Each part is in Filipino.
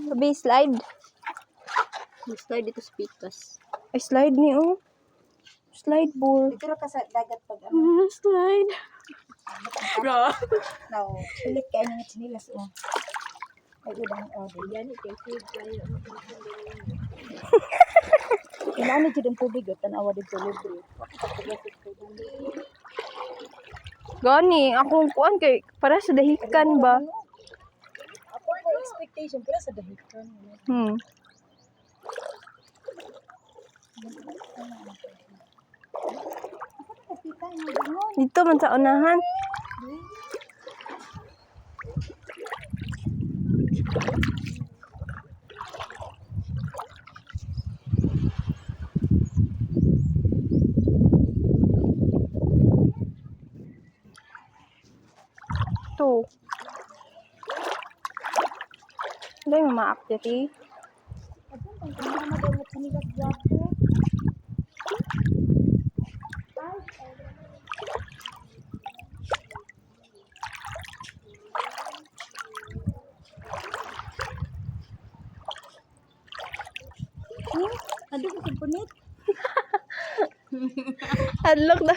Sabi, slide. Slide dito sa pikas. Ay, slide ni, oh. Slide board. Dito ka sa dagat pag ano. Slide. Bro. Now, sulit kayo ng chinilas o. Ay, udang o. Yan, ikaw kayo. Kailangan dito ng tubig o. Tanawa dito libre. Gani, akong kuan kay para sa dahikan ba? Ako may expectation pero sa dahikan. Dito man sa unahan. Ito. Hindi mo ma-active eh. Ano ko sa punit? Hadlock na.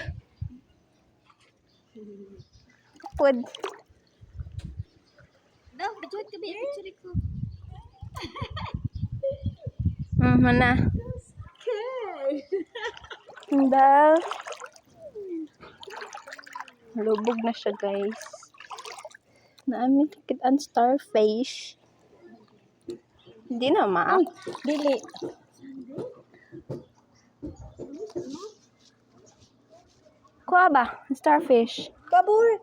Pwede. Daw, picture ka ba? Picture ko. Mana? Hindi. Lubog na siya, guys. Naamin tikit ang starfish. Hindi na ma. Dili. Kuha ba? Starfish. Kabur.